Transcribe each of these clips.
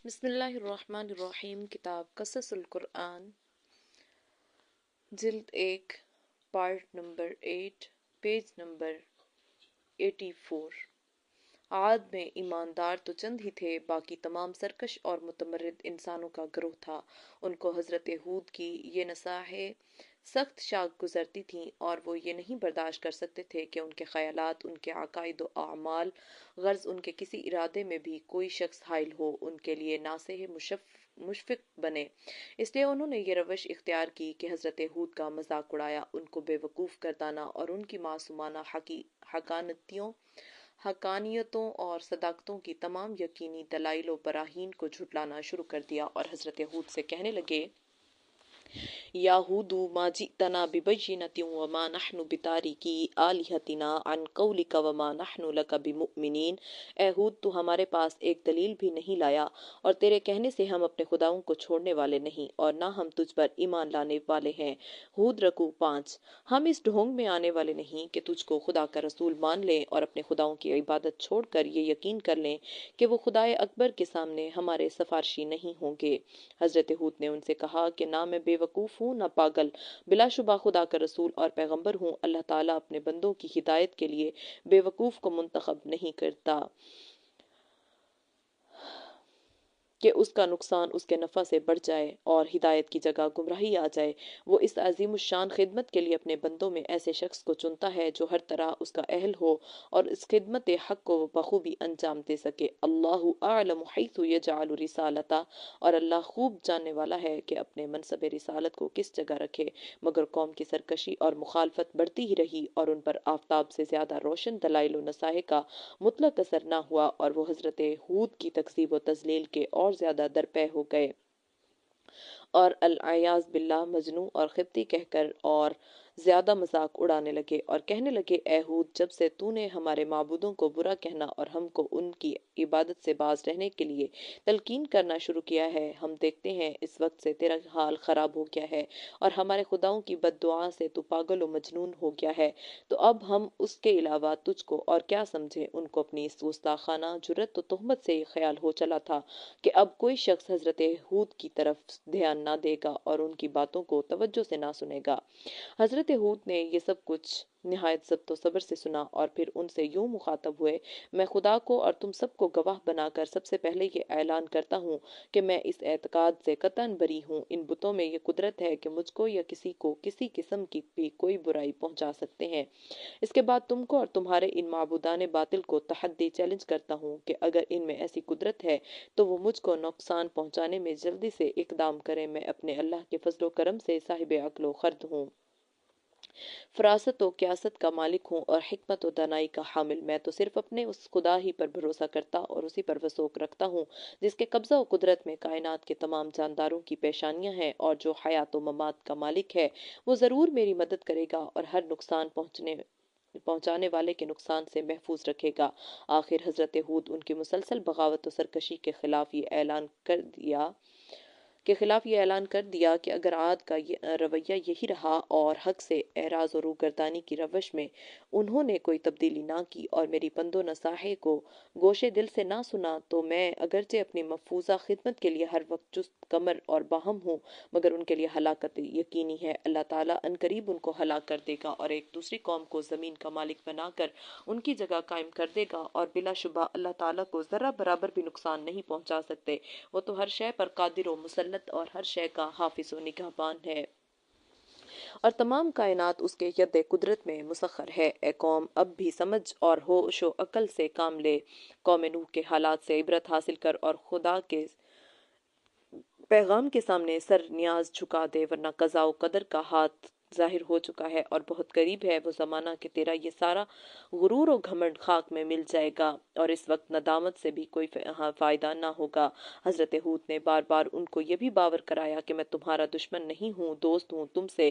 بسم اللہ الرحمن الرحیم۔ کتاب قصص القرآن، جلد 1، پارٹ نمبر 8، پیج نمبر 84۔ عاد میں ایماندار تو چند ہی تھے، باقی تمام سرکش اور متمرد انسانوں کا گروہ تھا۔ ان کو حضرت ہود کی یہ نصائحیں سخت شاق گزرتی تھیں اور وہ یہ نہیں برداشت کر سکتے تھے کہ ان کے خیالات، ان کے عقائد و اعمال، غرض ان کے کسی ارادے میں بھی کوئی شخص حائل ہو، ان کے لیے ناصح مشفق بنے۔ اس لیے انہوں نے یہ روش اختیار کی کہ حضرت ہود کا مذاق اڑایا، ان کو بے وقوف گردانا اور ان کی معصومانہ حقانیتوں اور صداقتوں کی تمام یقینی دلائل و براہین کو جھٹلانا شروع کر دیا، اور حضرت ہود سے کہنے لگے: یا ہود ما جئتنا ببینۃ وما نحن بتارکی آلہتنا عن قولک وما نحن لک بمؤمنین۔ اے ہود، تو ہمارے پاس ایک دلیل بھی نہیں لایا، اور تیرے کہنے سے ہم اپنے خداؤں کو چھوڑنے والے نہیں، اور نہ ہم تجھ پر ایمان لانے والے ہیں۔ ہود رکوع 5۔ ہم اس ڈھونگ میں آنے والے نہیں کہ تجھ کو خدا کا رسول مان لیں اور اپنے خداؤں کی عبادت چھوڑ کر یہ یقین کر لیں کہ وہ خدائے اکبر کے سامنے ہمارے سفارشی نہیں ہوں گے۔ حضرت ہود نے ان سے کہا کہ نہ میں بے وقوف ہوں نہ پاگل، بلا شبہ خدا کا رسول اور پیغمبر ہوں۔ اللہ تعالیٰ اپنے بندوں کی ہدایت کے لیے بے وقوف کو منتخب نہیں کرتا کہ اس کا نقصان اس کے نفع سے بڑھ جائے اور ہدایت کی جگہ گمراہی آ جائے۔ وہ اس عظیم الشان خدمت کے لیے اپنے بندوں میں ایسے شخص کو چنتا ہے جو ہر طرح اس کا اہل ہو اور اس خدمت حق کو بخوبی انجام دے سکے۔ اللہ اعلم حیث یجعل رسالتہ، اور اللہ خوب جاننے والا ہے کہ اپنے منصب رسالت کو کس جگہ رکھے۔ مگر قوم کی سرکشی اور مخالفت بڑھتی ہی رہی، اور ان پر آفتاب سے زیادہ روشن دلائل و نصائح کا مطلق اثر نہ ہوا، اور وہ حضرت ہود کی تکذیب و تضلیل کے اور زیادہ درپے ہو گئے، اور العیاذ باللہ مجنوں اور قبطی کہہ کر اور زیادہ مذاق اڑانے لگے، اور کہنے لگے: اے ہود، جب سے تو نے ہمارے معبودوں کو برا کہنا اور ہم کو ان کی عبادت سے باز رہنے کے لیے تلقین کرنا شروع کیا ہے، ہم دیکھتے ہیں اس وقت سے تیرا حال خراب ہو گیا ہے، اور ہمارے خداؤں کی بد دعا سے تو پاگل و مجنون ہو گیا ہے۔ تو اب ہم اس کے علاوہ تجھ کو اور کیا سمجھیں؟ ان کو اپنی اس گستاخانہ جرات و تہمت سے یہ خیال ہو چلا تھا کہ اب کوئی شخص حضرت ہود کی طرف دھیان نہ دے گا اور ان کی باتوں کو توجہ سے نہ سنے گا۔ حضرت ہود نے یہ سب کچھ نہایت ضبط و صبر سے سنا، اور پھر ان سے یوں مخاطب ہوئے: میں خدا کو اور تم سب کو گواہ بنا کر سب سے پہلے یہ اعلان کرتا ہوں کہ میں اس اعتقاد سے قطعاً بری ہوں، ان بتوں میں یہ قدرت ہے کہ مجھ کو یا کسی کو کسی قسم کی بھی کوئی برائی پہنچا سکتے ہیں۔ اس کے بعد تم کو اور تمہارے ان معبودان باطل کو تحدی چیلنج کرتا ہوں کہ اگر ان میں ایسی قدرت ہے تو وہ مجھ کو نقصان پہنچانے میں جلدی سے اقدام کریں۔ میں اپنے اللہ کے فضل و کرم سے صاحب عقل و خرد ہوں، فراست و کیاست کا مالک ہوں اور حکمت و دانائی کا حامل۔ میں تو صرف اپنے اس خدا ہی پر بھروسہ کرتا اور اسی پر وثوق رکھتا ہوں جس کے قبضہ و قدرت میں کائنات کے تمام جانداروں کی پیشانیاں ہیں، اور جو حیات و ممات کا مالک ہے۔ وہ ضرور میری مدد کرے گا اور ہر نقصان پہنچانے والے کے نقصان سے محفوظ رکھے گا۔ آخر حضرت ہود ان کی مسلسل بغاوت و سرکشی کے خلاف یہ اعلان کر دیا کہ اگر عاد کا رویہ یہی رہا اور حق سے اعراض و روگردانی کی روش میں انہوں نے کوئی تبدیلی نہ کی اور میری پند و نصائح کو گوشے دل سے نہ سنا، تو میں اگرچہ اپنی محفوظہ خدمت کے لیے ہر وقت چست کمر اور باہم ہوں، مگر ان کے لیے ہلاکت یقینی ہے۔ اللہ تعالیٰ عنقریب ان کو ہلاک کر دے گا اور ایک دوسری قوم کو زمین کا مالک بنا کر ان کی جگہ قائم کر دے گا، اور بلا شبہ اللہ تعالیٰ کو ذرہ برابر بھی نقصان نہیں پہنچا سکتے۔ وہ تو ہر شے پر قادر و مسلط اور ہر شے کا حافظ و نگہبان ہے، اور تمام کائنات اس کے ید قدرت میں مسخر ہے۔ اے قوم، اب بھی سمجھ اور ہوش و عقل سے کام لے۔ قوم نوح کے حالات سے عبرت حاصل کر اور خدا کے پیغام کے سامنے سر نیاز جھکا دے، ورنہ قضاء و قدر کا ہاتھ ظاہر ہو چکا ہے اور بہت قریب ہے وہ زمانہ کہ تیرا یہ سارا غرور و گھمنڈ خاک میں مل جائے گا، اور اس وقت ندامت سے بھی کوئی فائدہ نہ ہوگا۔ حضرت ہود نے بار بار ان کو یہ بھی باور کرایا کہ میں تمہارا دشمن نہیں ہوں، دوست ہوں، تم سے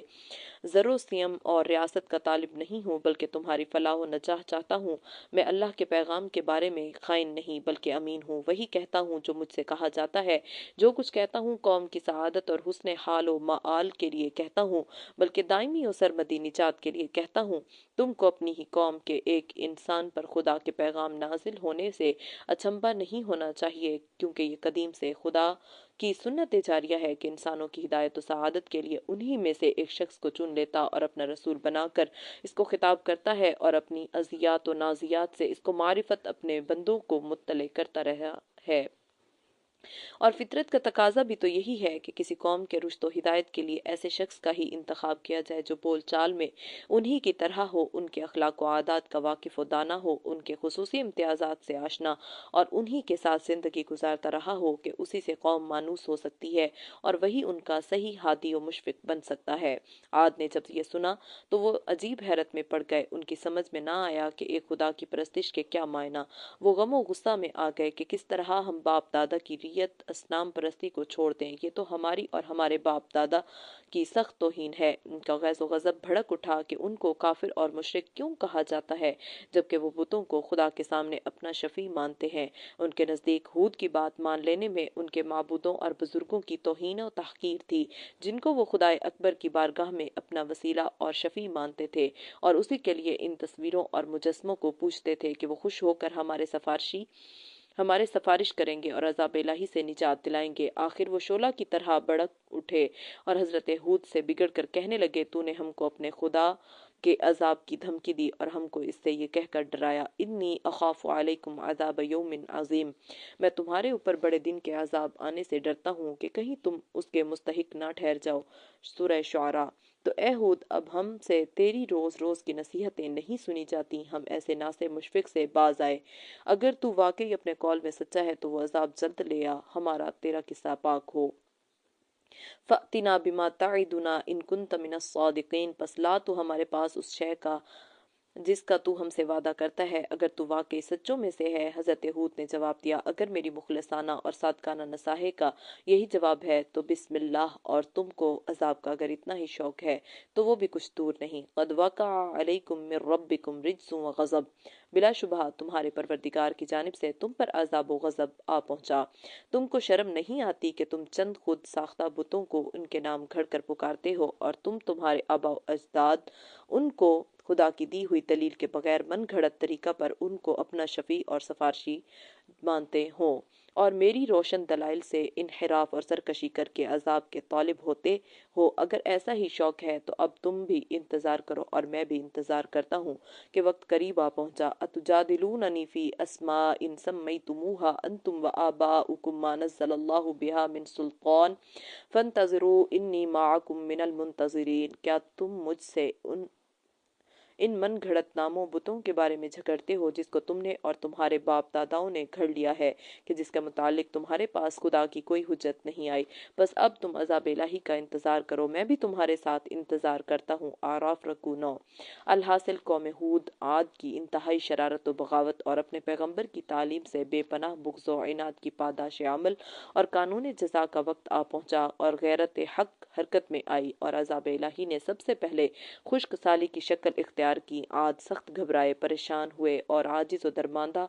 زر و سیم اور ریاست کا طالب نہیں ہوں، بلکہ تمہاری فلاح و نجاح چاہتا ہوں۔ میں اللہ کے پیغام کے بارے میں خائن نہیں بلکہ امین ہوں، وہی کہتا ہوں جو مجھ سے کہا جاتا ہے۔ جو کچھ کہتا ہوں قوم کی سعادت اور حسن حال و مآل کے لیے کہتا ہوں، بلکہ دائمی و سرمدی نجات کے لیے کہتا ہوں، تم کو اپنی ہی قوم کے ایک انسان پر خدا کے پیغام نازل ہونے سے اچنبھا نہیں ہونا چاہیے، کیونکہ یہ قدیم سے خدا کی سنت جاریہ ہے کہ انسانوں کی ہدایت و سعادت کے لیے انہی میں سے ایک شخص کو چن لیتا اور اپنا رسول بنا کر اس کو خطاب کرتا ہے، اور اپنی ازیات و نازیات سے اس کو معرفت اپنے بندوں کو مطلع کرتا رہا ہے۔ اور فطرت کا تقاضا بھی تو یہی ہے کہ کسی قوم کے رشد و ہدایت کے لیے ایسے شخص کا ہی انتخاب کیا جائے جو بول چال میں انہی کی طرح ہو، ان کے اخلاق و عادات کا واقف و دانا ہو، ان کے خصوصی امتیازات سے آشنا، اور انہی کے ساتھ زندگی گزارتا رہا ہو کہ اسی سے قوم مانوس ہو سکتی ہے اور وہی ان کا صحیح ہادی و مشفق بن سکتا ہے۔ عاد نے جب یہ سنا تو وہ عجیب حیرت میں پڑ گئے، ان کی سمجھ میں نہ آیا کہ ایک خدا کی پرستش کے کیا معنی۔ وہ غم و غصہ میں آ گئے کہ کس طرح ہم باپ دادا کی ریت اسنام پرستی کو چھوڑ دیں، یہ تو ہماری اور ہمارے باپ دادا کی سخت توہین ہے۔ ان کا غیظ و غضب بھڑک اٹھا کہ ان کو کافر اور مشرک کیوں کہا جاتا ہے جبکہ وہ بتوں کو خدا کے سامنے اپنا شفیع مانتے ہیں۔ ان کے نزدیک حود کی بات مان لینے میں ان کے معبودوں اور بزرگوں کی توہین و تحقیر تھی، جن کو وہ خدائے اکبر کی بارگاہ میں اپنا وسیلہ اور شفیع مانتے تھے، اور اسی کے لیے ان تصویروں اور مجسموں کو پوجتے تھے کہ وہ خوش ہو کر ہمارے سفارش کریں گے اور عذاب الہی سے نجات دلائیں گے۔ آخر وہ شعلہ کی طرح بھڑک اٹھے اور حضرت ہود سے بگڑ کر کہنے لگے، تو نے ہم کو اپنے خدا کے عذاب کی دھمکی دی اور ہم کو اس سے یہ کہہ کر ڈرایا، انی اخاف علیکم عذاب یوم عظیم، میں تمہارے اوپر بڑے دن کے عذاب آنے سے ڈرتا ہوں کہ کہیں تم اس کے مستحق نہ ٹھہر جاؤ۔ سورہ شعراء۔ تو اے ہود، اب ہم سے تیری روز روز کی نصیحتیں نہیں سنی جاتی، ہم ایسے ناسے مشفق سے باز آئے۔ اگر تو واقعی اپنے قول میں سچا ہے تو وہ عذاب جلد لے آ، ہمارا تیرا قصہ پاک ہو۔ فَأْتِنَا بِمَا تَعِدُنَا إِن كُنْتَ مِنَ الصَّادِقِينَ، پس لا تو ہمارے پاس اس شے کا جس کا تو ہم سے وعدہ کرتا ہے اگر تو واقعی سچوں میں سے ہے۔ حضرت ہود نے جواب دیا، اگر میری مخلصانہ اور صادقانہ نصاحے کا یہی جواب ہے تو بسم اللہ، اور تم کو عذاب کا اگر اتنا ہی شوق ہے تو وہ بھی کچھ دور نہیں۔ قد وقع علیکم من ربکم رجس و غضب، بلا شبہ تمہارے پروردگار کی جانب سے تم پر عذاب و غضب آ پہنچا۔ تم کو شرم نہیں آتی کہ تم چند خود ساختہ بتوں کو ان کے نام گھڑ کر پکارتے ہو، اور تمہارے آباء و اجداد ان کو خدا کی دی ہوئی دلیل کے بغیر من گھڑت طریقہ پر ان کو اپنا شفیع اور سفارشی مانتے ہوں، اور میری روشن دلائل سے انحراف اور سرکشی کر کے عذاب کے طالب ہوتے ہو۔ اگر ایسا ہی شوق ہے تو اب تم بھی انتظار کرو اور میں بھی انتظار کرتا ہوں کہ وقت قریب آ پہنچا۔ اتجادلوننی فی اسماء سمیتموہا انتم وآباؤکم ما نزل اللہ بہا من سلطان فانتظروا انی معکم من المنتظرین، کیا تم مجھ سے ان من گھڑت ناموں بتوں کے بارے میں جھگڑتے ہو جس کو تم نے اور تمہارے باپ داداؤں نے گھڑ لیا ہے کہ جس کے متعلق تمہارے پاس خدا کی کوئی حجت نہیں آئی؟ بس اب تم عذاب الہی کا انتظار کرو، میں بھی تمہارے ساتھ انتظار کرتا ہوں۔ اعراف رکوع 9۔ الحاصل قوم ہود عاد کی انتہائی شرارت و بغاوت اور اپنے پیغمبر کی تعلیم سے بے پناہ بغض و عناد کی پاداش عمل اور قانون جزا کا وقت آ پہنچا، اور غیرت حق حرکت میں آئی، اور عذاب الہی نے سب سے پہلے خشک سالی کی شکل اختیار کی۔ عاد سخت گھبرائے، پریشان ہوئے اور عاجز و درماندہ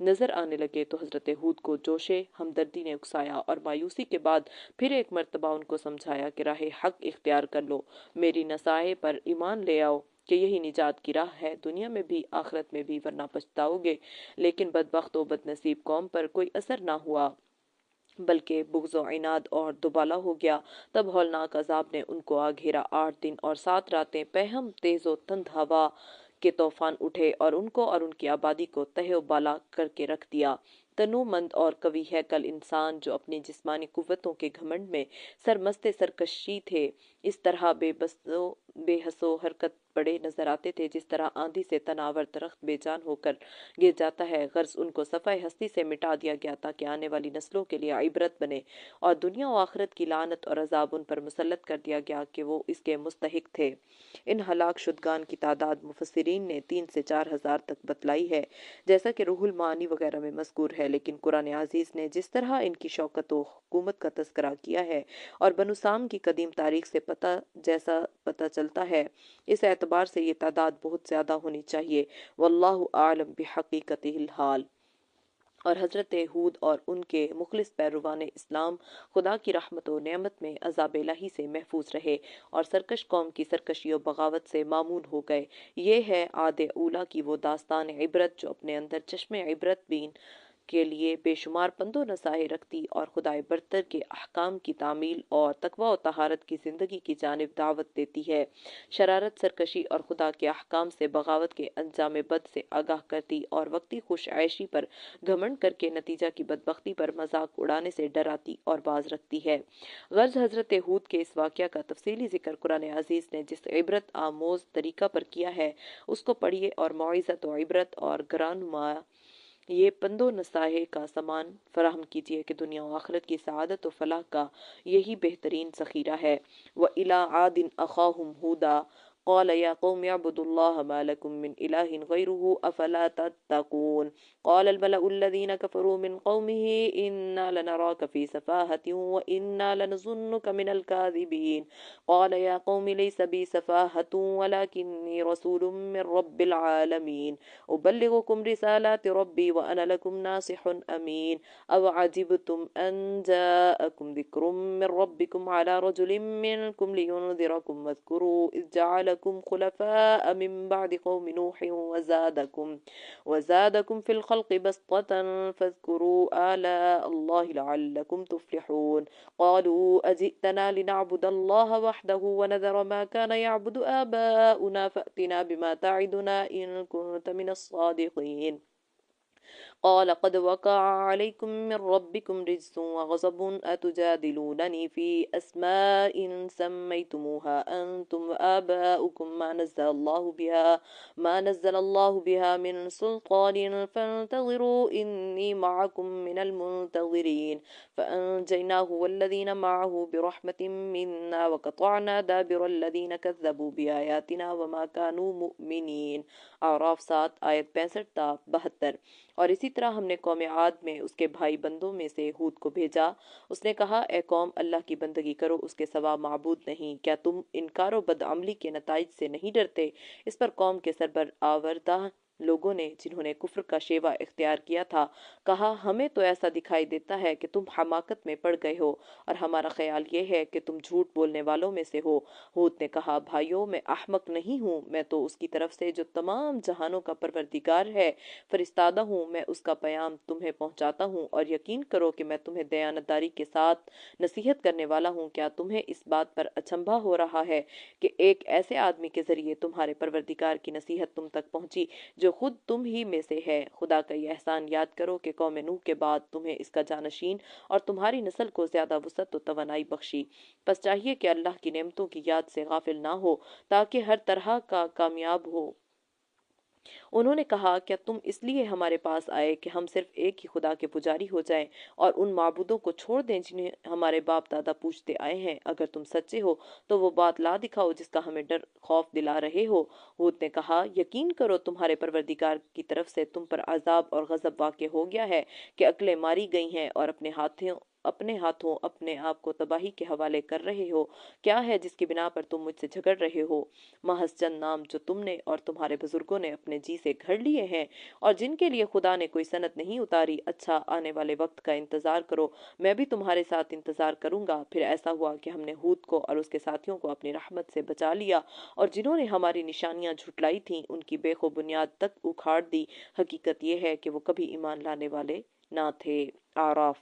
نظر آنے لگے تو حضرت ہود کو جوش ہمدردی نے اکسایا اور مایوسی کے بعد پھر ایک مرتبہ ان کو سمجھایا کہ راہ حق اختیار کر لو، میری نصائح پر ایمان لے آؤ کہ یہی نجات کی راہ ہے، دنیا میں بھی آخرت میں بھی، ورنہ پچھتاؤ گے۔ لیکن بدبخت و بدنصیب قوم پر کوئی اثر نہ ہوا بلکہ بغض و عناد اور دوبالا ہو گیا۔ تب ہولناک عذاب نے ان کو آ گھیرا۔ 8 دن اور 7 راتیں پہم تیز و تند ہوا کے طوفان اٹھے اور ان کو اور ان کی آبادی کو تہہ و بالا کر کے رکھ دیا۔ تنو مند اور قوی ہیکل انسان جو اپنی جسمانی قوتوں کے گھمنڈ میں سرمست سرکشی تھے، اس طرح بے حس و حرکت پڑے نظر آتے تھے جس طرح آندھی سے تناور درخت بے جان ہو کر گر جاتا ہے۔ غرض ان کو صفحہ ہستی سے مٹا دیا گیا تاکہ آنے والی نسلوں کے لیے عبرت بنے، اور دنیا و آخرت کی لعنت اور عذاب ان پر مسلط کر دیا گیا کہ وہ اس کے مستحق تھے۔ ان ہلاک شدگان کی تعداد مفسرین نے 3 سے 4 ہزار تک بتلائی ہے، جیسا کہ روح المعانی وغیرہ میں مذکور ہے، لیکن قرآن عزیز نے جس طرح ان کی شوکت و حکومت کا تذکرہ کیا ہے اور بنو سام کی قدیم تاریخ سے جیسا پتہ چلتا ہے، اس اعتبار سے یہ تعداد بہت زیادہ ہونی چاہیے۔ واللہ اعلم بحقیقتہ الحال۔ اور حضرت ہود اور ان کے مخلص پیروان اسلام خدا کی رحمت و نعمت میں عذاب الہی سے محفوظ رہے اور سرکش قوم کی سرکشی و بغاوت سے معمون ہو گئے۔ یہ ہے عاد اولیٰ کی وہ داستان عبرت جو اپنے اندر چشم عبرت بین کے لیے بے شمار پند و نصائح رکھتی اور خدائے برتر کے احکام کی تعمیل اور تقوی و طہارت کی زندگی کی جانب دعوت دیتی ہے، شرارت، سرکشی اور خدا کے احکام سے بغاوت کے انجام بد سے آگاہ کرتی اور وقتی خوش عیشی پر گھمنڈ کر کے نتیجہ کی بدبختی پر مذاق اڑانے سے ڈراتی اور باز رکھتی ہے۔ غرض حضرت ہود کے اس واقعہ کا تفصیلی ذکر قرآن عزیز نے جس عبرت آموز طریقہ پر کیا ہے اس کو پڑھیے اور موعظت و عبرت اور گرانما یہ پند و نصائح کا سامان فراہم کیجیے کہ دنیا و آخرت کی سعادت و فلاح کا یہی بہترین ذخیرہ ہے۔ وَإِلَىٰ عَادٍ أَخَاهُمْ هُودًا قَالَ يَا قَوْمِ اعْبُدُوا اللَّهَ مَا لَكُم مِّنْ إِلَٰهٍ غَيْرُهُ أَفَلَا تَتَّقُونَ قَالَ الْمَلَأُ الَّذِينَ كَفَرُوا مِنْ قَوْمِهِ إِنَّا لَنَرَاكَ فِي سَفَاهَةٍ وَإِنَّا لَنَظُنُّكَ مِنَ الْكَاذِبِينَ قَالَ يَا قَوْمِ لَيْسَ بِي سَفَاهَةٌ وَلَكِنِّي رَسُولٌ مِّن رَّبِّ الْعَالَمِينَ أُبَلِّغُكُمْ رِسَالَاتِ رَبِّي وَأَنَا لَكُمْ نَاصِحٌ أَمِينٌ أَوَعَجِبْتُمْ أَن جَاءَكُمْ ذِكْرٌ مِّن رَّبِّكُمْ عَلَىٰ رَجُلٍ مِّنكُمْ لِيُنذِرَكُمْ وَاذْكُرُوا إِذْ جَعَلَكُمْ خُلَفَاءَ مِن بَعْدِ قَوْمِ نُوحٍ وزادكم في الخلق بسطة فاذكروا آلاء الله لعلكم تفلحون قالوا أجئتنا لنعبد الله وحده ونذر ما كان يعبد آباؤنا فأتنا بما تعدنا إن كنت من الصادقين قال قد وقع عليكم من ربكم رجس وغضب أتجادلونني في أسماء سميتموها أنتم وآباؤكم ما نزل الله بها من سلطان فانتظروا إني معكم من المنتظرين فأنجيناه والذين معه برحمة منا وقطعنا دابر الذين كذبوا بآياتنا وما كانوا مؤمنين۔ اعراف 7 آیت 65 تا 72۔ اور اسی طرح ہم نے قوم عاد میں اس کے بھائی بندوں میں سے ہود کو بھیجا۔ اس نے کہا اے قوم اللہ کی بندگی کرو، اس کے سوا معبود نہیں۔ کیا تم انکار و بدعملی کے نتائج سے نہیں ڈرتے؟ اس پر قوم کے سربراوردہ لوگوں نے جنہوں نے کفر کا شیوا اختیار کیا تھا کہا ہمیں تو ایسا دکھائی دیتا ہے کہ تم حماقت میں پڑ گئے ہو اور ہمارا خیال یہ ہے کہ تم جھوٹ بولنے والوں میں سے ہو۔ ہود نے کہا بھائیو میں احمق نہیں ہوں، میں تو اس کی طرف سے جو تمام جہانوں کا پروردگار ہے فرستادہ ہوں، میں اس کا پیام تمہیں پہنچاتا ہوں اور یقین کرو کہ میں تمہیں دیانتداری کے ساتھ نصیحت کرنے والا ہوں۔ کیا تمہیں اس بات پر اچنبھا ہو رہا ہے کہ ایک ایسے آدمی کے ذریعے تمہارے پروردگار کی نصیحت تم تک پہنچی جو خود تم ہی میں سے ہے؟ خدا کا یہ احسان یاد کرو کہ قوم نوح کے بعد تمہیں اس کا جانشین اور تمہاری نسل کو زیادہ وسعت و توانائی بخشی۔ پس چاہیے کہ اللہ کی نعمتوں کی یاد سے غافل نہ ہو تاکہ ہر طرح کا کامیاب ہو۔ انہوں نے کہا کیا تم اس لیے ہمارے پاس آئے کہ ہم صرف ایک ہی خدا کے پجاری ہو جائیں اور ان معبودوں کو چھوڑ دیں جنہیں ہمارے باپ دادا پوجتے آئے ہیں؟ اگر تم سچے ہو تو وہ بات لا دکھاؤ جس کا ہمیں ڈر خوف دلا رہے ہو۔ ہود نے کہا یقین کرو تمہارے پروردگار کی طرف سے تم پر عذاب اور غضب واقع ہو گیا ہے کہ عقلیں ماری گئی ہیں اور اپنے ہاتھوں اپنے آپ کو تباہی کے حوالے کر رہے ہو۔ کیا ہے جس کی بنا پر تم مجھ سے جھگڑ رہے ہو؟ محض چند نام جو تم نے اور تمہارے بزرگوں نے اپنے جی سے گھڑ لیے ہیں اور جن کے لیے خدا نے کوئی سند نہیں اتاری۔ اچھا آنے والے وقت کا انتظار کرو، میں بھی تمہارے ساتھ انتظار کروں گا۔ پھر ایسا ہوا کہ ہم نے ہود کو اور اس کے ساتھیوں کو اپنی رحمت سے بچا لیا اور جنہوں نے ہماری نشانیاں جھٹلائی تھیں ان کی بے و بنیاد تک اکھاڑ دی۔ حقیقت یہ ہے کہ وہ کبھی ایمان لانے والے نہ تھے۔ اعراف۔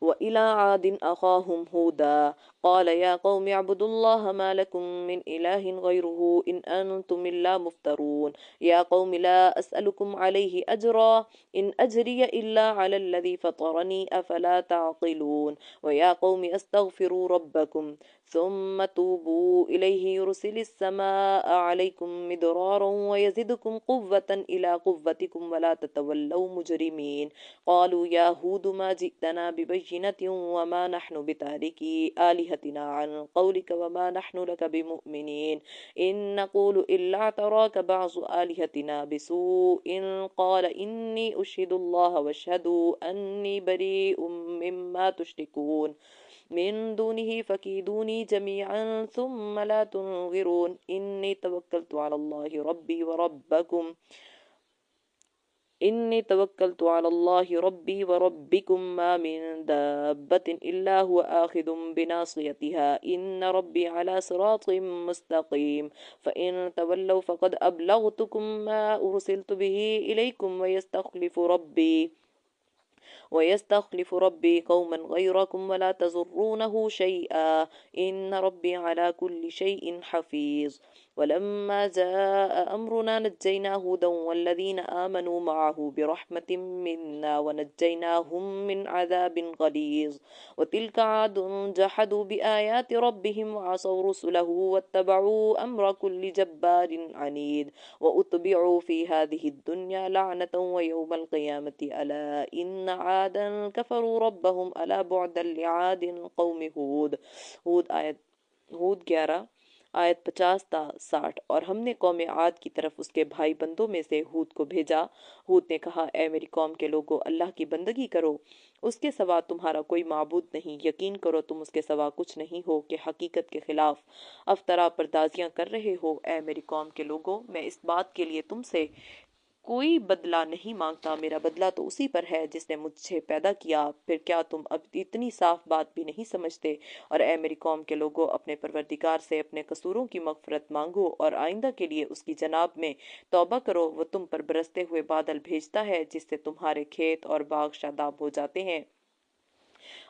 وَإِلَىٰ عَادٍ أَخَاهُمْ هُودًا قَالَ يَا قَوْمِ اعْبُدُوا اللَّهَ مَا لَكُم مِّنْ إِلَٰهٍ غَيْرُهُ إِنْ أَنْتُمْ إِلَّا مُفْتَرُونَ يَا قَوْمِ لَا أَسْأَلُكُمْ عَلَيْهِ أَجْرًا إِنْ أَجْرِيَ إِلَّا عَلَى الَّذِي فَطَرَنِي أَفَلَا تَعْقِلُونَ وَيَا قَوْمِ اسْتَغْفِرُوا رَبَّكُمْ ثُمَّ تُوبُوا إِلَيْهِ يُرْسِلِ السَّمَاءَ عَلَيْكُمْ مِدْرَارًا وَيَزِدْكُمْ قُوَّةً إِلَىٰ قُوَّتِكُمْ وَلَا تَتَوَلَّوْا مُجْرِمِينَ قَالُوا يَا هُودُ مَا جِئْتَنَا بِبَيِّنَةٍ وَمَا نَحْنُ بِتَارِكِي آلِهَتِنَا عَنْ قَوْلِكَ وَمَا نَحْنُ لَكَ بِمُؤْمِنِينَ إِن نَّقُولُ إِلَّا اعْتَرَاكَ بَعْضُ آلِهَتِنَا بِسُوءٍ قَالَ إِنِّي أُشْهِدُ اللَّهَ وَاشْهَدُوا أَنِّي بَرِيءٌ مِّمَّا تُشْرِكُونَ من دونه فكيدوني جميعا ثم لا تنظرون إني توكلت على الله ربي وربكم إني توكلت على الله ربي وربكم ما من دابة إلا هو آخذ بناصيتها إن ربي على صراط مستقيم فإن تولوا فقد أبلغتكم ما أرسلت به إليكم ويستخلف ربي قوما غيركم ولا تضرونه شيئا إن ربي على كل شيء حفيظ ولما جاء أمرنا نجينا هودا والذين آمنوا معه برحمة منا ونجيناهم من عذاب غليظ وتلك عاد جحدوا بآيات ربهم وعصوا رسله واتبعوا أمر كل جبار عنيد وأتبعوا في هذه الدنيا لعنة ويوم القيامة ألا إن عادا كفروا ربهم ألا بعدا لعاد قوم ہود 11 آیت 50 تا 60۔ اور ہم نے قوم عاد کی طرف اس کے بھائی بندوں میں سے ہود کو بھیجا۔ ہود نے کہا اے میری قوم کے لوگو اللہ کی بندگی کرو، اس کے سوا تمہارا کوئی معبود نہیں، یقین کرو تم اس کے سوا کچھ نہیں ہو کہ حقیقت کے خلاف افطرا پردازیاں کر رہے ہو۔ اے میری قوم کے لوگو میں اس بات کے لیے تم سے کوئی بدلہ نہیں مانگتا، میرا بدلہ تو اسی پر ہے جس نے مجھے پیدا کیا، پھر کیا تم اب اتنی صاف بات بھی نہیں سمجھتے؟ اور اے میری قوم کے لوگوں اپنے پروردگار سے اپنے قصوروں کی مغفرت مانگو اور آئندہ کے لیے اس کی جناب میں توبہ کرو، وہ تم پر برستے ہوئے بادل بھیجتا ہے جس سے تمہارے کھیت اور باغ شاداب ہو جاتے ہیں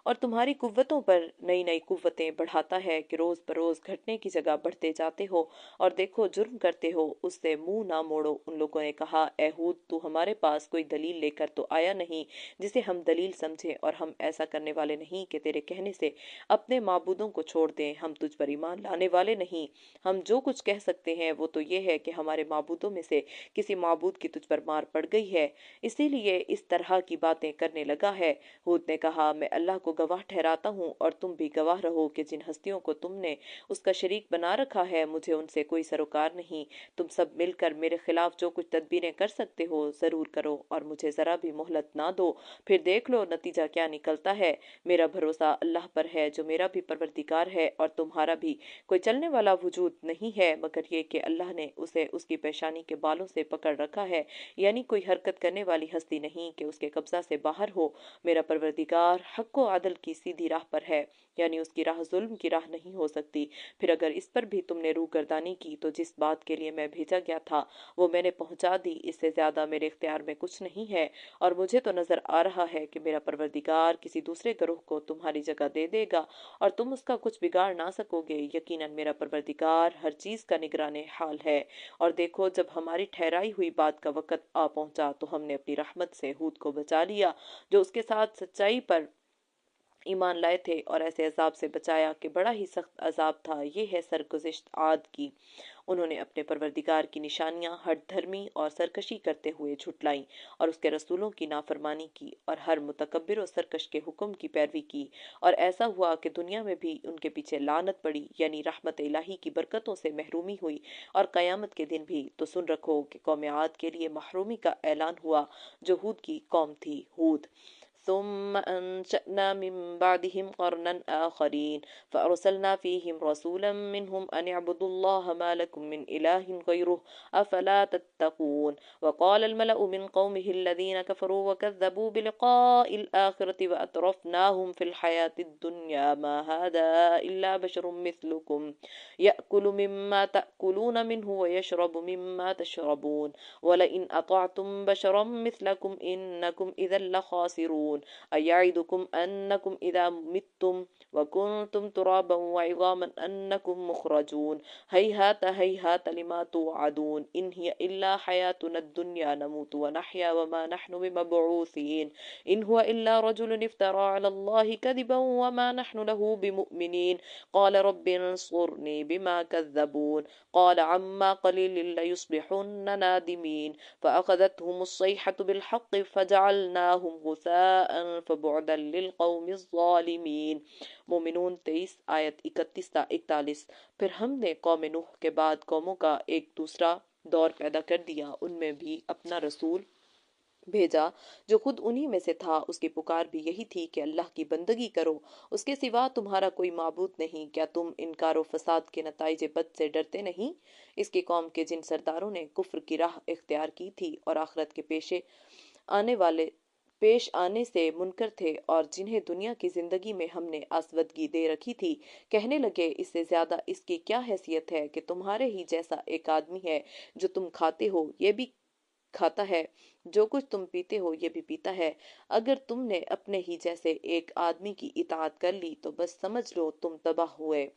اور تمہاری قوتوں پر نئی نئی قوتیں بڑھاتا ہے کہ روز بروز گھٹنے کی جگہ بڑھتے جاتے ہو اور دیکھو جرم کرتے ہو، اس سے منہ نہ موڑو۔ ان لوگوں نے کہا اے ہود تو ہمارے پاس کوئی دلیل لے کر تو آیا نہیں جسے ہم دلیل سمجھیں، اور ہم ایسا کرنے والے نہیں کہ تیرے کہنے سے اپنے معبودوں کو چھوڑ دیں، ہم تجھ پر ایمان لانے والے نہیں۔ ہم جو کچھ کہہ سکتے ہیں وہ تو یہ ہے کہ ہمارے معبودوں میں سے کسی معبود کی تجھ پر مار پڑ گئی ہے، اسی لیے اس طرح کی باتیں کرنے لگا ہے۔ ہود نے کہا میں اللہ کو گواہ ٹھہراتا ہوں اور تم بھی گواہ رہو کہ جن ہستیوں کو تم نے اس کا شریک بنا رکھا ہے مجھے ان سے کوئی سروکار نہیں۔ تم سب مل کر میرے خلاف جو کچھ تدبیریں کر سکتے ہو ضرور کرو اور مجھے ذرا بھی مہلت نہ دو، پھر دیکھ لو نتیجہ کیا نکلتا ہے۔ میرا بھروسہ اللہ پر ہے جو میرا بھی پروردگار ہے اور تمہارا بھی کوئی چلنے والا وجود نہیں ہے مگر یہ کہ اللہ نے اسے اس کی پیشانی کے بالوں سے پکڑ رکھا ہے، یعنی کوئی حرکت کرنے والی ہستی نہیں کہ اس کے قبضہ سے باہر ہو۔ میرا پروردگار حق و عدل کی سیدھی راہ پر ہے، یعنی اس کی راہ ظلم کی راہ نہیں ہو سکتی۔ پھر اگر اس پر بھی تم نے روح گردانی کی تو جس بات کے لیے میں بھیجا گیا تھا وہ میں نے پہنچا دی، اس سے زیادہ میرے اختیار میں کچھ نہیں ہے، اور مجھے تو نظر آ رہا ہے کہ میرا پروردگار کسی دوسرے گروہ کو تمہاری جگہ دے دے گا اور تم اس کا کچھ بگاڑ نہ سکو گے۔ یقیناً میرا پروردگار ہر چیز کا نگران حال ہے۔ اور دیکھو جب ہماری ٹھہرائی ہوئی بات کا وقت آ پہنچا تو ہم نے اپنی رحمت سے ہود کو بچا لیا جو اس کے ساتھ سچائی پر ایمان لائے تھے، اور ایسے عذاب سے بچایا کہ بڑا ہی سخت عذاب تھا۔ یہ ہے سرگزشت عاد کی۔ انہوں نے اپنے پروردگار کی نشانیاں ہٹ دھرمی اور سرکشی کرتے ہوئے جھٹلائیں اور اس کے رسولوں کی نافرمانی کی اور ہر متکبر و سرکش کے حکم کی پیروی کی، اور ایسا ہوا کہ دنیا میں بھی ان کے پیچھے لعنت پڑی، یعنی رحمت الہی کی برکتوں سے محرومی ہوئی، اور قیامت کے دن بھی۔ تو سن رکھو کہ قوم عاد کے لیے محرومی کا اعلان ہوا جو ہود کی قوم تھی۔ ہود ثم أنشأنا من بعدهم قرنا آخرين فأرسلنا فيهم رسولا منهم أن اعبدوا الله ما لكم من إله غيره أفلا تتقون وقال الملأ من قومه الذين كفروا وكذبوا بلقاء الآخرة وأترفناهم في الحياة الدنيا ما هذا إلا بشر مثلكم يأكل مما تأكلون منه ويشرب مما تشربون ولئن أطعتم بشرا مثلكم إنكم إذا لخاسرون أيعدكم أنكم إذا متم وكنتم ترابا وعظاما أنكم مخرجون هيهات هيهات لما توعدون إن هي إلا حياتنا الدنيا نموت ونحيا وما نحن بمبعوثين إن هو إلا رجل افترى على الله كذبا وما نحن له بمؤمنين قال رب انصرني بما كذبون قال عما قليل ليصبحن نادمين فأخذتهم الصيحة بالحق فجعلناهم غثاء فبعدا للقوم الظالمین۔ مومنون 23 آیت 31 تا 41۔ پھر ہم نے قوم نوح کے بعد قوموں کا ایک دوسرا دور پیدا کر دیا، ان میں بھی اپنا رسول بھیجا جو خود انہی میں سے تھا۔ اس کی پکار بھی یہی تھی کہ اللہ کی بندگی کرو، اس کے سوا تمہارا کوئی معبود نہیں۔ کیا تم انکار و فساد کے نتائج بد سے ڈرتے نہیں؟ اس کی قوم کے جن سرداروں نے کفر کی راہ اختیار کی تھی اور آخرت کے پیش آنے سے منکر تھے، اور جنہیں دنیا کی زندگی میں ہم نے آسودگی دے رکھی تھی، کہنے لگے اس سے زیادہ اس کی کیا حیثیت ہے کہ تمہارے ہی جیسا ایک آدمی ہے، جو تم کھاتے ہو یہ بھی کھاتا ہے، جو کچھ تم پیتے ہو یہ بھی پیتا ہے۔ اگر تم نے اپنے ہی جیسے ایک آدمی کی اطاعت کر لی تو بس سمجھ لو تم تباہ ہوئے۔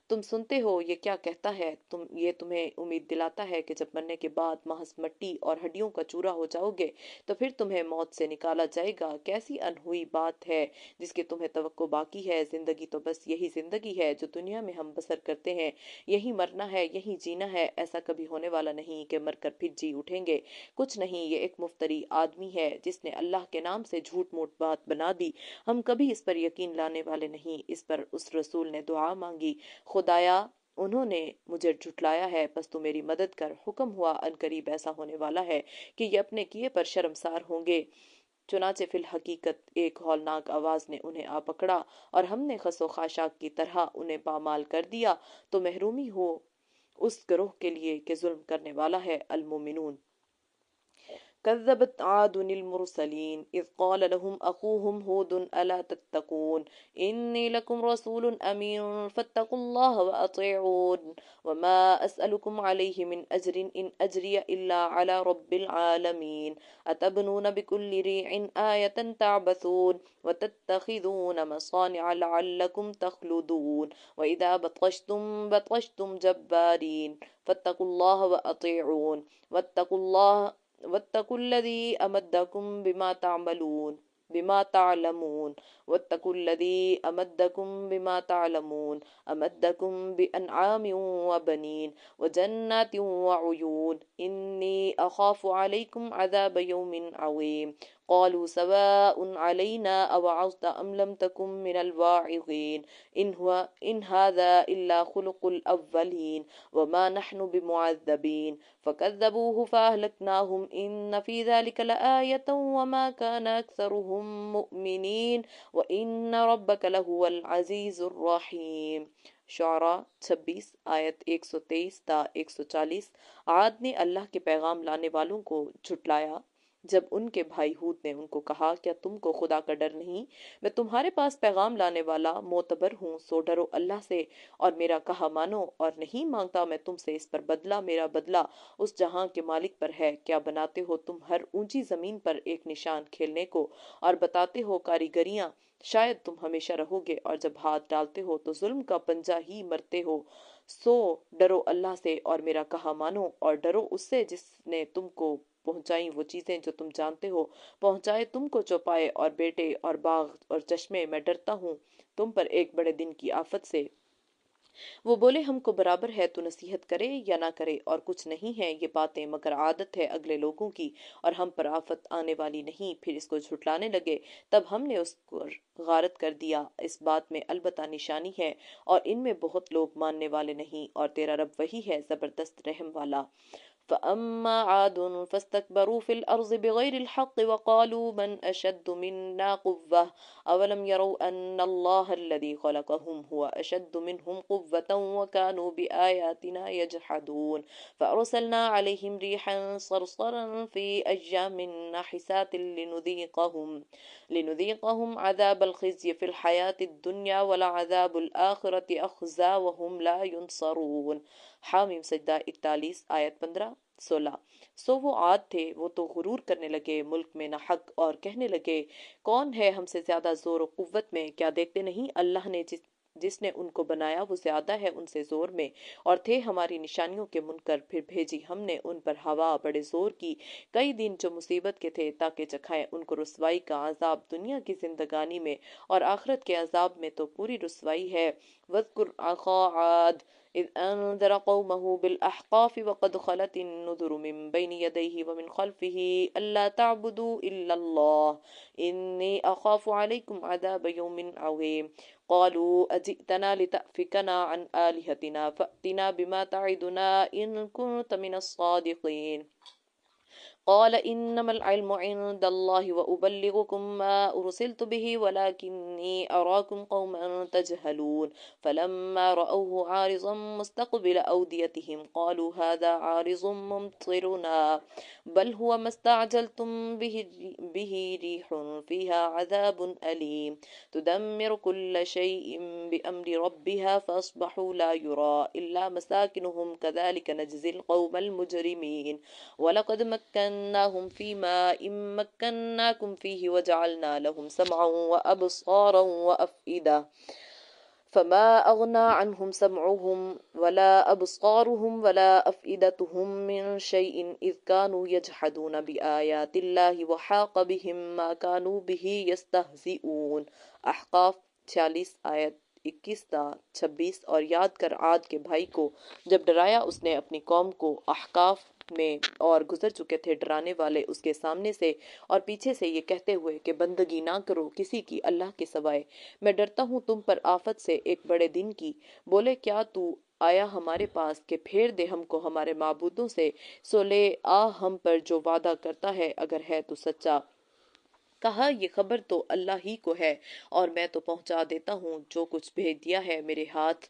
تم سنتے ہو یہ کیا کہتا ہے، یہ تمہیں امید دلاتا ہے کہ جب مرنے کے بعد محض مٹی اور ہڈیوں کا چورا ہو جاؤ گے تو پھر تمہیں موت سے نکالا جائے گا۔ کیسی انہوئی بات ہے جس کی تمہیں توقع باقی ہے۔ زندگی تو بس یہی زندگی ہے جو دنیا میں ہم بسر کرتے ہیں، یہی مرنا ہے، یہی جینا ہے۔ ایسا کبھی ہونے والا نہیں کہ مر کر پھر جی اٹھیں گے، کچھ نہیں، یہ ایک مفتری آدمی ہے جس نے اللہ کے نام سے جھوٹ موٹ بات بنا دی۔ ہم کبھی اس پر یقین لانے والے نہیں۔ اس پر اس رسول نے دعا مانگی، خدایا انہوں نے مجھے جھٹلایا ہے، پس تو میری مدد کر۔ حکم ہوا عنقریب ایسا ہونے والا ہے کہ یہ اپنے کیے پر شرمسار ہوں گے۔ چنانچہ فی الحقیقت ایک ہولناک آواز نے انہیں آ پکڑا اور ہم نے خس و خاشاک کی طرح انہیں پامال کر دیا۔ تو محرومی ہو اس گروہ کے لیے کہ ظلم کرنے والا ہے۔ المومنون۔ كذبت عاد المرسلين إذ قال لهم أخوهم هود ألا تتقون إني لكم رسول أمين فاتقوا الله وأطيعون وما أسألكم عليه من أجر إن أجري إلا على رب العالمين أتبنون بكل ريع آية تعبثون وتتخذون مصانع لعلكم تخلدون وإذا بطشتم جبارين فاتقوا الله وأطيعون واتقوا الذي أمدكم بما تعلمون واتقوا الذي أمدكم بأنعام وبنين وجنات وعيون إني أخاف عليكم عذاب يوم عظيم قالوا سواء علينا أوعظت أم لم تكن من الواعظين إن هذا إلا خلق الأولين وما نحن بمعذبين فكذبوه فأهلكناهم إن في ذلك لآية وما كان أكثرهم مؤمنين وإن ربك لهو العزيز الرحيم۔ شعراء 26 آیت 123 تا 140۔ عاد نے اللہ کے پیغام لانے والوں کو جھٹلایا جب ان کے بھائی ہود نے ان کو کہا، کیا تم کو خدا کا ڈر نہیں؟ میں تمہارے پاس پیغام لانے والا معتبر ہوں، سو ڈرو اللہ سے اور میرا کہا مانو، اور نہیں مانگتا میں تم سے اس پر بدلہ، میرا بدلہ اس جہاں کے مالک پر ہے۔ کیا بناتے ہو تم ہر اونچی زمین پر ایک نشان کھیلنے کو، اور بتاتے ہو کاریگریاں، شاید تم ہمیشہ رہو گے، اور جب ہاتھ ڈالتے ہو تو ظلم کا پنجہ ہی مرتے ہو۔ سو ڈرو اللہ سے اور میرا کہا مانو، اور ڈرو اس سے جس نے تم کو پہنچائیں وہ چیزیں جو تم جانتے ہو، پہنچائے تم کو چوپائے اور بیٹے اور باغ اور چشمے۔ میں ڈرتا ہوں تم پر ایک بڑے دن کی آفت سے۔ وہ بولے، ہم کو برابر ہے تو نصیحت کرے یا نہ کرے، اور کچھ نہیں ہے یہ باتیں مگر عادت ہے اگلے لوگوں کی، اور ہم پر آفت آنے والی نہیں۔ پھر اس کو جھٹلانے لگے، تب ہم نے اس کو غارت کر دیا۔ اس بات میں البتہ نشانی ہے، اور ان میں بہت لوگ ماننے والے نہیں، اور تیرا رب وہی ہے زبردست رحم والا۔ فأما عاد فاستكبروا في الأرض بغير الحق وقالوا من أشد منا قوة أولم يروا أن الله الذي خلقهم هو أشد منهم قوة وكانوا بآياتنا يجحدون فأرسلنا عليهم ريحا صرصرا في أيام نحسات لنذيقهم عذاب الخزي في الحياة الدنيا ولعذاب الآخرة أخزى وهم لا ينصرون۔ حامیم سجدہ 41 آیت 15-16۔ سو وہ عاد تھے، وہ تو غرور کرنے لگے ملک میں نہ حق، اور کہنے لگے، کون ہے ہم سے زیادہ زور و قوت میں؟ کیا دیکھتے نہیں اللہ نے جس نے ان کو بنایا وہ زیادہ ہے ان سے زور میں، اور تھے ہماری نشانیوں کے منکر، پھر بھیجی ہم نے ان پر ہوا بڑے زور کی کئی دن جو مصیبت کے تھے، تاکہ چکھائیں ان کو رسوائی کا عذاب دنیا کی زندگانی میں، اور آخرت کے عذاب میں تو پوری رسوائی ہے۔ وَاذْكُرْ أَخَا عَادٍ إِذْ أَنذَرَ قَوْمَهُ بِالْأَحْقَافِ وَقَدْ خَلَتِ النُّذُرُ مِنْ بَيْنِ يَدَيْهِ وَمِنْ خَلْفِهِ أَلَّا تَعْبُدُوا إِلَّا اللَّهَ إِنِّي أَخَافُ عَلَيْكُمْ عَذَابَ يَوْمٍ عَظِيمٍ قَالُوا أَجِئْتَنَا لِتَأْفِكَنَا عَنْ آلِهَتِنَا فَأْتِنَا بِمَا تَعِدُنَا إِن كُنتَ مِنَ الصَّادِقِينَ قال إنما العلم عند الله وأبلغكم ما أرسلت به ولكني أراكم قوما تجهلون فلما رأوه عارضا مستقبل أوديتهم قالوا هذا عارض ممطرنا بل هو ما استعجلتم به ريح فيها عذاب أليم تدمر كل شيء بأمر ربها فأصبحوا لا يرى إلا مساكنهم كذلك نجزي القوم المجرمين ولقد مكناهم في ماء مكناكم فيه وجعلنا لهم سمعا وأبصارا وأفئدة فما أغنى عنهم سمعهم ولا أبصارهم ولا أفئدتهم من شيء إذ كانوا يجحدون بآيات الله وحاق بهم ما كانوا به يستهزئون احقاف 46 آیت 21 تا 26 اور یاد کر عاد کے بھائی کو جب ڈرایا اس نے اپنی قوم کو احقاف میں اور گزر چکے تھے ڈرانے والے اس کے سامنے سے اور پیچھے سے یہ کہتے ہوئے کہ بندگی نہ کرو کسی کی اللہ کے سوائے میں ڈرتا ہوں تم پر آفت سے ایک بڑے دن کی بولے کیا تو آیا ہمارے پاس کہ پھیر دے ہم کو ہمارے معبودوں سے سو لے آ ہم پر جو وعدہ کرتا ہے اگر ہے تو سچا کہا یہ خبر تو اللہ ہی کو ہے اور میں تو پہنچا دیتا ہوں جو کچھ بھیج دیا ہے میرے ہاتھ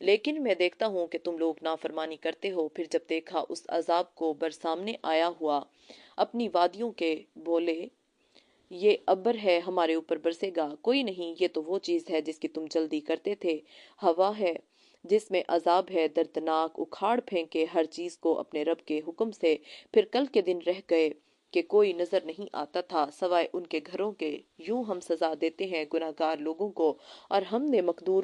لیکن میں دیکھتا ہوں کہ تم لوگ نافرمانی کرتے ہو پھر جب دیکھا اس عذاب کو برسامنے آیا ہوا اپنی وادیوں کے بولے یہ ابر ہے ہمارے اوپر برسے گا کوئی نہیں یہ تو وہ چیز ہے جس کی تم جلدی کرتے تھے ہوا ہے جس میں عذاب ہے دردناک اکھاڑ پھینکے ہر چیز کو اپنے رب کے حکم سے پھر کل کے دن رہ گئے کہ کوئی نظر نہیں آتا تھا سوائے ان کے گھروں کے یوں ہم سزا دیتے ہیں گناہگار لوگوں کو اور ہم نے مقدور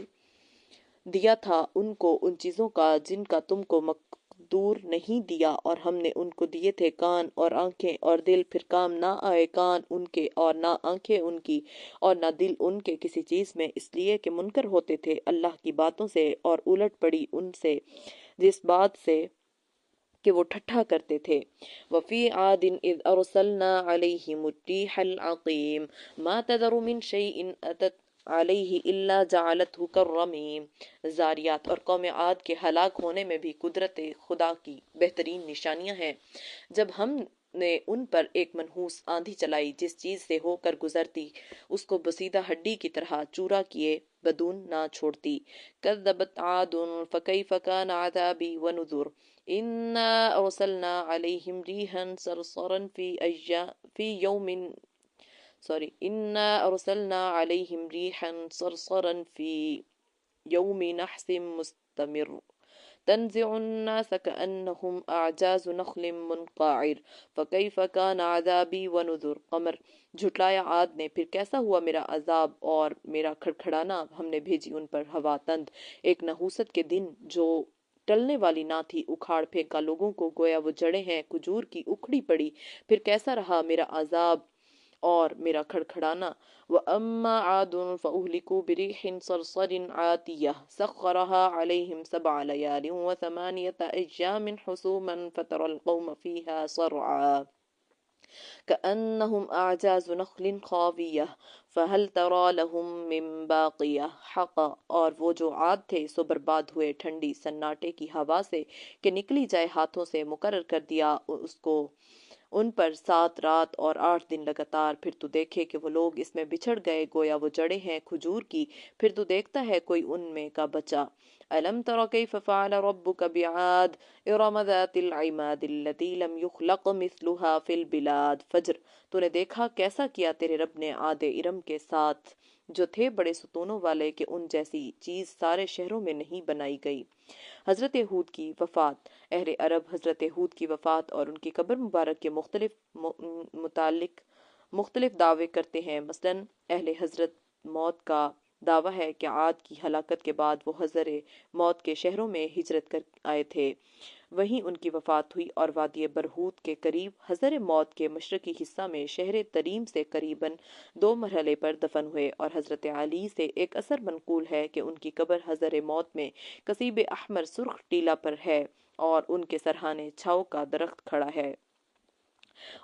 دیا تھا ان کو ان چیزوں کا جن کا تم کو مقدور نہیں دیا اور ہم نے ان کو دیے تھے کان اور آنکھیں اور دل پھر کام نہ آئے کان ان کے اور نہ آنکھیں ان کی اور نہ دل ان کے کسی چیز میں اس لیے کہ منکر ہوتے تھے اللہ کی باتوں سے اور الٹ پڑی ان سے جس بات سے کہ وہ ٹھٹھا کرتے تھے وفی عاد اذ ارسلنا علیہم الریح العقیم ما تذر من شیء اتت علیہ الا جعلته کالرمیم زاریات اور قوم عاد کے ہلاک ہونے میں بھی قدرت خدا کی بہترین نشانیاں ہیں جب ہم نے ان پر ایک منحوس آندھی چلائی جس چیز سے ہو کر گزرتی اس کو بسیدہ ہڈی کی طرح چورا کیے بدون نہ چھوڑتی کذبت عاد فکیف کان عذابی ونذر انا ارسلنا علیہم ریحا صرصرا فی یوم انا ارسلنا علیہم ریحا صرصرا فی یوم نحس مستمر تنزع الناس كأنهم أعجاز نخل منقعر فكيف كان عذابي ونذر قمر جھٹلایا عاد نے پھر کیسا ہوا میرا عذاب اور میرا کھڑکھڑانا ہم نے بھیجی ان پر ہوا تند ایک نحوست کے دن جو ٹلنے والی نہ تھی اکھاڑ پھینکا لوگوں کو گویا وہ جڑیں ہیں کھجور کی اکھڑی پڑی پھر کیسا رہا میرا عذاب اور میرا کھڑکھڑانا وَأَمَّا عَادٌ فَأُهْلِكُوا بِرِيحٍ صَرْصَرٍ عَاتِيَةٍ سَخَّرَهَا عَلَيْهِمْ 7 لَيَالٍ و8 أَيَّامٍ حُسُومًا فَتَرَى الْقَوْمَ فِيهَا صَرْعَىٰ كأنهم أعجاز نخل خاوية فهل ترى لهم من باقية حقا اور وہ جو عاد تھے سو برباد ہوئے ٹھنڈی سناٹے کی ہوا سے کہ نکلی جائے ہاتھوں سے مقرر کر دیا اس کو ان پر 7 رات اور 8 دن لگاتار پھر تو دیکھے کہ وہ لوگ اس میں بچھڑ گئے گویا وہ جڑیں ہیں کھجور کی پھر تو دیکھتا ہے کوئی ان میں کا بچا ألم تر كيف فعل ربك بعاد إرم ذات العماد التي لم يخلق مثلها في البلاد فجر تو نے دیکھا کیسا کیا تیرے رب نے عاد ارم کے ساتھ جو تھے بڑے ستونوں والے کہ ان جیسی چیز سارے شہروں میں نہیں بنائی گئی حضرت ہود کی وفات اہل عرب حضرت ہود کی وفات اور ان کی قبر مبارک کے متعلق مختلف دعوے کرتے ہیں مثلا اہل حضرت موت کا دعویٰ ہے کہ عاد کی ہلاکت کے بعد وہ حضر موت کے شہروں میں ہجرت کر آئے تھے وہیں ان کی وفات ہوئی اور وادی برہوت کے قریب حضر موت کے مشرقی حصہ میں شہر تریم سے قریباً 2 مرحلے پر دفن ہوئے اور حضرت علی سے ایک اثر منقول ہے کہ ان کی قبر حضر موت میں کثیب احمر سرخ ٹیلا پر ہے اور ان کے سرہانے چھاؤ کا درخت کھڑا ہے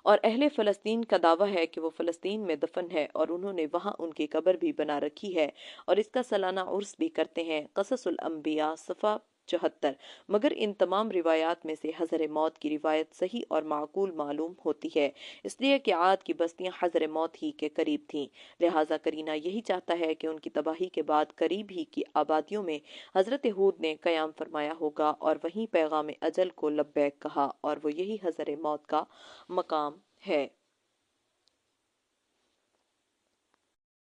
اور اہل فلسطین کا دعویٰ ہے کہ وہ فلسطین میں دفن ہے اور انہوں نے وہاں ان کی قبر بھی بنا رکھی ہے اور اس کا سالانہ عرس بھی کرتے ہیں قصص الانبیاء صفحہ 74۔ مگر ان تمام روایات میں سے حضر موت کی روایت صحیح اور معقول معلوم ہوتی ہے، اس لیے کہ عاد کی بستیاں حضر موت ہی کے قریب تھیں، لہٰذا قرینہ یہی چاہتا ہے کہ ان کی تباہی کے بعد قریب ہی کی آبادیوں میں حضرت ہود نے قیام فرمایا ہوگا اور وہیں پیغام اجل کو لبیک کہا، اور وہ یہی حضر موت کا مقام ہے۔